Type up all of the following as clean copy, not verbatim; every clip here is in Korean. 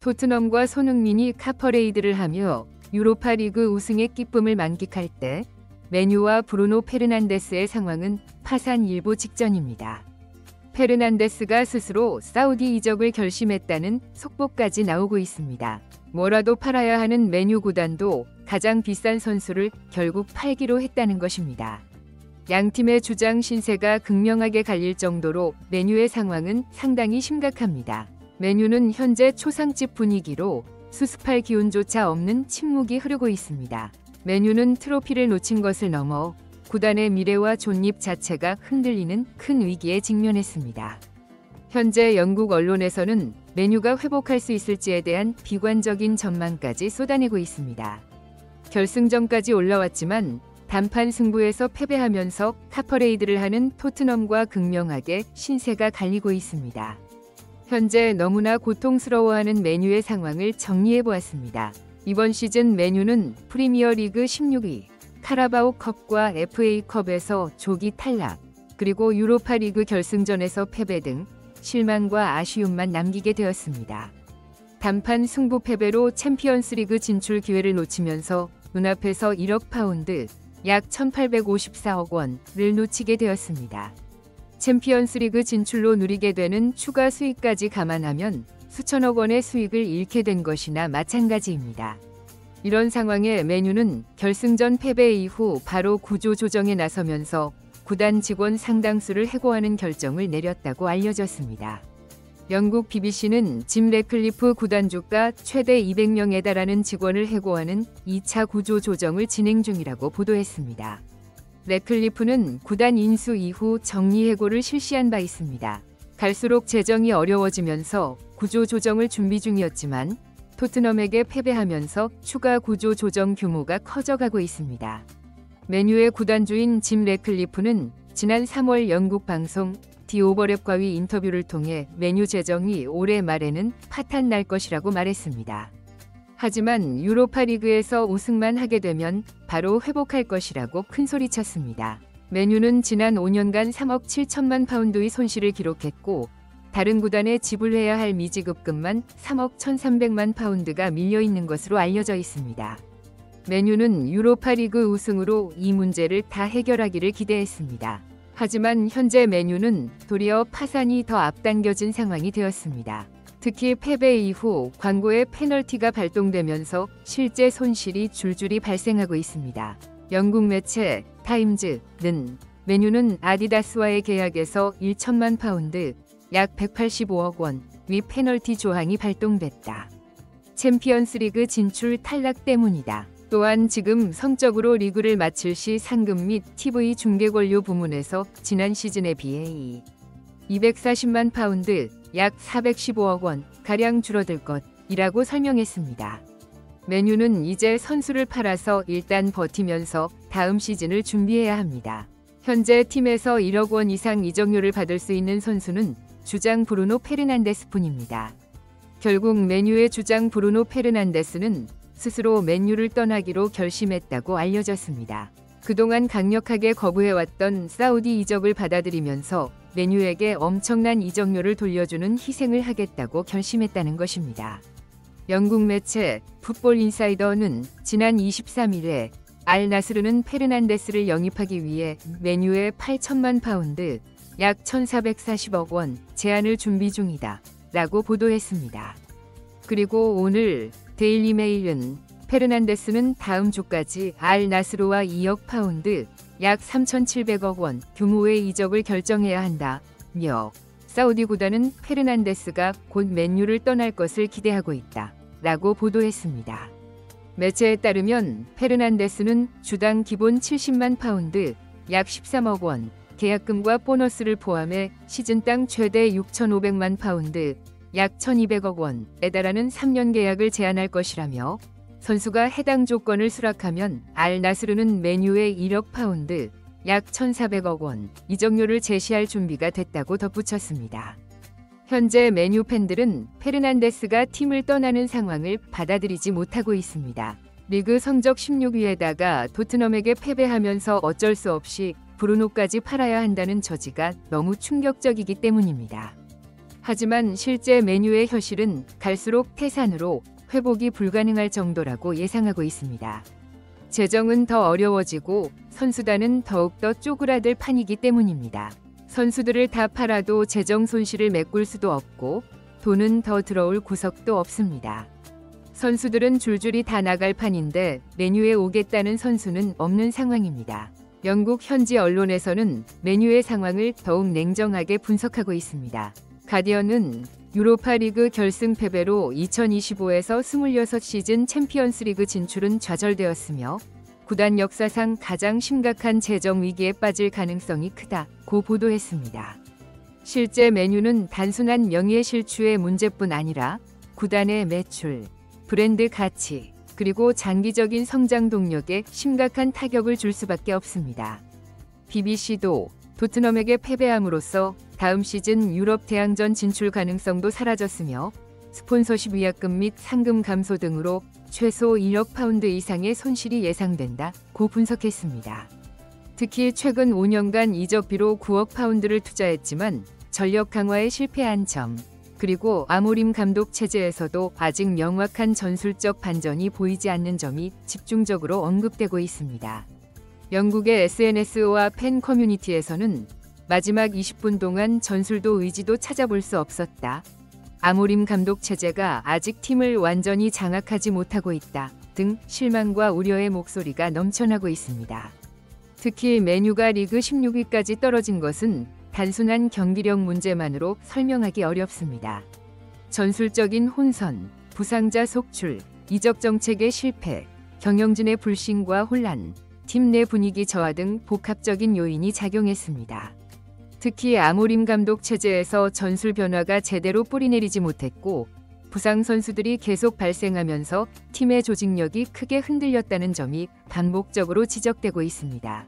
토트넘과 손흥민이 카퍼레이드를 하며 유로파 리그 우승의 기쁨을 만끽할 때 맨유와 브루노 페르난데스의 상황은 파산 일보 직전입니다. 페르난데스가 스스로 사우디 이적을 결심했다는 속보까지 나오고 있습니다. 뭐라도 팔아야 하는 맨유 구단도 가장 비싼 선수를 결국 팔기로 했다는 것입니다. 양 팀의 주장 신세가 극명하게 갈릴 정도로 맨유의 상황은 상당히 심각합니다. 맨유는 현재 초상집 분위기로 수습할 기운조차 없는 침묵이 흐르고 있습니다. 맨유는 트로피를 놓친 것을 넘어 구단의 미래와 존립 자체가 흔들리는 큰 위기에 직면했습니다. 현재 영국 언론에서는 맨유가 회복할 수 있을지에 대한 비관적인 전망까지 쏟아내고 있습니다. 결승전까지 올라왔지만 단판 승부에서 패배하면서 카퍼레이드를 하는 토트넘과 극명하게 신세가 갈리고 있습니다. 현재 너무나 고통스러워하는 맨유의 상황을 정리해보았습니다. 이번 시즌 맨유는 프리미어리그 16위, 카라바오컵과 FA컵에서 조기 탈락, 그리고 유로파리그 결승전에서 패배 등 실망과 아쉬움만 남기게 되었습니다. 단판 승부 패배로 챔피언스리그 진출 기회를 놓치면서 눈앞에서 1억 파운드, 약 1,854억 원을 놓치게 되었습니다. 챔피언스리그 진출로 누리게 되는 추가 수익까지 감안하면 수천억 원의 수익을 잃게 된 것이나 마찬가지입니다. 이런 상황에 맨유는 결승전 패배 이후 바로 구조 조정에 나서면서 구단 직원 상당수를 해고하는 결정을 내렸다고 알려졌습니다. 영국 BBC는 짐 래클리프 구단주가 최대 200명에 달하는 직원을 해고하는 2차 구조 조정을 진행 중이라고 보도했습니다. 래클리프는 구단 인수 이후 정리해고를 실시한 바 있습니다. 갈수록 재정이 어려워지면서 구조 조정을 준비 중이었지만 토트넘에게 패배하면서 추가 구조 조정 규모가 커져가고 있습니다. 맨유의 구단주인 짐 래클리프는 지난 3월 영국 방송 디 오버랩과의 인터뷰를 통해 맨유 재정이 올해 말에는 파탄 날 것이라고 말했습니다. 하지만 유로파리그에서 우승만 하게 되면 바로 회복할 것이라고 큰소리쳤습니다. 맨유는 지난 5년간 3억 7천만 파운드의 손실을 기록했고 다른 구단에 지불해야 할 미지급금만 3억 1,300만 파운드가 밀려있는 것으로 알려져 있습니다. 맨유는 유로파리그 우승으로 이 문제를 다 해결하기를 기대했습니다. 하지만 현재 맨유는 도리어 파산이 더 앞당겨진 상황이 되었습니다. 특히 패배 이후 광고에 페널티가 발동되면서 실제 손실이 줄줄이 발생하고 있습니다. 영국 매체 타임즈는 맨유는 아디다스와의 계약에서 1천만 파운드, 약 185억 원의 페널티 조항이 발동됐다. 챔피언스리그 진출 탈락 때문이다. 또한 지금 성적으로 리그를 마칠 시 상금 및 TV 중계 권료 부문에서 지난 시즌에 비해 240만 파운드, 약 415억 원 가량 줄어들 것이라고 설명했습니다. 맨유는 이제 선수를 팔아서 일단 버티면서 다음 시즌을 준비해야 합니다. 현재 팀에서 1억 원 이상 이적료를 받을 수 있는 선수는 주장 브루노 페르난데스뿐입니다. 결국 맨유의 주장 브루노 페르난데스는 스스로 맨유를 떠나기로 결심했다고 알려졌습니다. 그동안 강력하게 거부해왔던 사우디 이적을 받아들이면서 맨유에게 엄청난 이적료를 돌려주는 희생을 하겠다고 결심했다는 것입니다. 영국 매체 풋볼 인사이더는 지난 23일에 알 나스르는 페르난데스를 영입하기 위해 맨유에 8천만 파운드, 약 1,440억 원 제안을 준비 중이다 라고 보도했습니다. 그리고 오늘 데일리 메일은 페르난데스는 다음 주까지 알 나스르와 2억 파운드, 약 3,700억 원 규모의 이적을 결정해야 한다며 사우디 구단은 페르난데스가 곧 맨유를 떠날 것을 기대하고 있다 라고 보도했습니다. 매체에 따르면 페르난데스는 주당 기본 70만 파운드, 약 13억 원 계약금과 보너스를 포함해 시즌당 최대 6,500만 파운드, 약 1,200억 원에 달하는 3년 계약을 제안할 것이라며 선수가 해당 조건을 수락하면 알 나스르는 맨유에 1억 파운드, 약 1,400억 원 이적료를 제시할 준비가 됐다고 덧붙였습니다. 현재 맨유 팬들은 페르난데스가 팀을 떠나는 상황을 받아들이지 못하고 있습니다. 리그 성적 16위에다가 토트넘에게 패배하면서 어쩔 수 없이 브루노까지 팔아야 한다는 처지가 너무 충격적이기 때문입니다. 하지만 실제 메뉴의 현실은 갈수록 태산으로 회복이 불가능할 정도라고 예상하고 있습니다. 재정은 더 어려워지고 선수단은 더욱더 쪼그라들 판이기 때문입니다. 선수들을 다 팔아도 재정 손실을 메꿀 수도 없고 돈은 더 들어올 구석도 없습니다. 선수들은 줄줄이 다 나갈 판인데 메뉴에 오겠다는 선수는 없는 상황입니다. 영국 현지 언론에서는 메뉴의 상황을 더욱 냉정하게 분석하고 있습니다. 가디언은 유로파 리그 결승 패배로 2025에서 26시즌 챔피언스리그 진출은 좌절되었으며 구단 역사상 가장 심각한 재정 위기에 빠질 가능성이 크다고 보도했습니다. 실제 메뉴는 단순한 명예실추의 문제뿐 아니라 구단의 매출, 브랜드 가치, 그리고 장기적인 성장 동력에 심각한 타격을 줄 수밖에 없습니다. BBC도 토트넘에게 패배함으로써 다음 시즌 유럽 대항전 진출 가능성도 사라졌으며 스폰서십 위약금 및 상금 감소 등으로 최소 1억 파운드 이상의 손실이 예상된다고 분석했습니다. 특히 최근 5년간 이적비로 9억 파운드를 투자했지만 전력 강화에 실패한 점, 그리고 아모림 감독 체제에서도 아직 명확한 전술적 반전이 보이지 않는 점이 집중적으로 언급되고 있습니다. 영국의 SNS와 팬 커뮤니티에서는 마지막 20분 동안 전술도 의지도 찾아볼 수 없었다. 아모림 감독 체제가 아직 팀을 완전히 장악하지 못하고 있다 등 실망과 우려의 목소리가 넘쳐나고 있습니다. 특히 메뉴가 리그 16위까지 떨어진 것은 단순한 경기력 문제만으로 설명하기 어렵습니다. 전술적인 혼선, 부상자 속출, 이적 정책의 실패, 경영진의 불신과 혼란, 팀 내 분위기 저하 등 복합적인 요인이 작용했습니다. 특히 아모림 감독 체제에서 전술 변화가 제대로 뿌리내리지 못했고 부상 선수들이 계속 발생하면서 팀의 조직력이 크게 흔들렸다는 점이 반복적으로 지적되고 있습니다.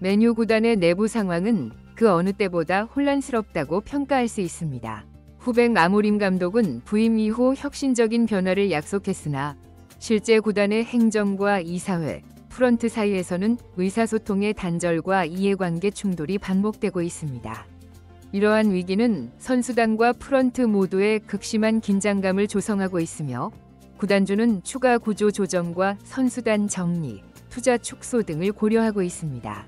메뉴 구단의 내부 상황은 그 어느 때보다 혼란스럽다고 평가할 수 있습니다. 후백 아모림 감독은 부임 이후 혁신적인 변화를 약속했으나 실제 구단의 행정과 이사회, 프런트 사이에서는 의사소통의 단절과 이해관계 충돌이 반복되고 있습니다. 이러한 위기는 선수단과 프런트 모두의 극심한 긴장감을 조성하고 있으며 구단주는 추가 구조 조정과 선수단 정리, 투자 축소 등을 고려하고 있습니다.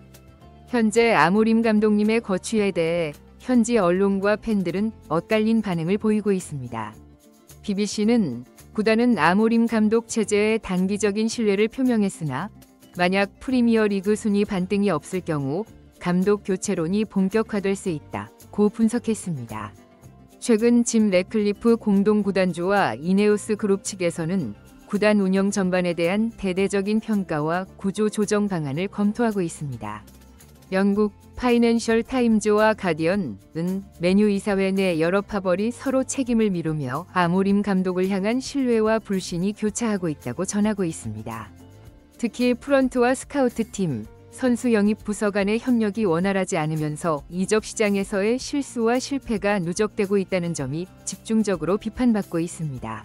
현재 아모림 감독님의 거취에 대해 현지 언론과 팬들은 엇갈린 반응을 보이고 있습니다. BBC는 구단은 아모림 감독 체제에 단기적인 신뢰를 표명했으나 만약 프리미어리그 순위 반등이 없을 경우 감독 교체론이 본격화될 수 있다고 분석했습니다. 최근 짐 래클리프 공동 구단주와 이네오스 그룹 측에서는 구단 운영 전반에 대한 대대적인 평가와 구조 조정 방안을 검토하고 있습니다. 영국 파이낸셜 타임즈와 가디언은 메뉴 이사회 내 여러 파벌이 서로 책임을 미루며 아모림 감독을 향한 신뢰와 불신이 교차하고 있다고 전하고 있습니다. 특히 프런트와 스카우트팀, 선수 영입 부서 간의 협력이 원활하지 않으면서 이적 시장에서의 실수와 실패가 누적되고 있다는 점이 집중적으로 비판받고 있습니다.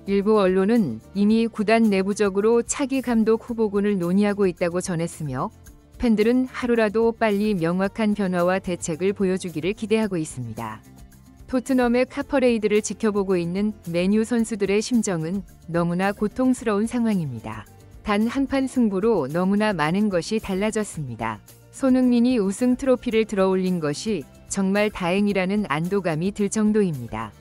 일부 언론은 이미 구단 내부적으로 차기 감독 후보군을 논의하고 있다고 전했으며 팬들은 하루라도 빨리 명확한 변화와 대책을 보여주기를 기대하고 있습니다. 토트넘의 카퍼레이드를 지켜보고 있는 메뉴 선수들의 심정은 너무나 고통스러운 상황입니다. 단 한판 승부로 너무나 많은 것이 달라졌습니다. 손흥민이 우승 트로피를 들어올린 것이 정말 다행이라는 안도감이 들 정도입니다.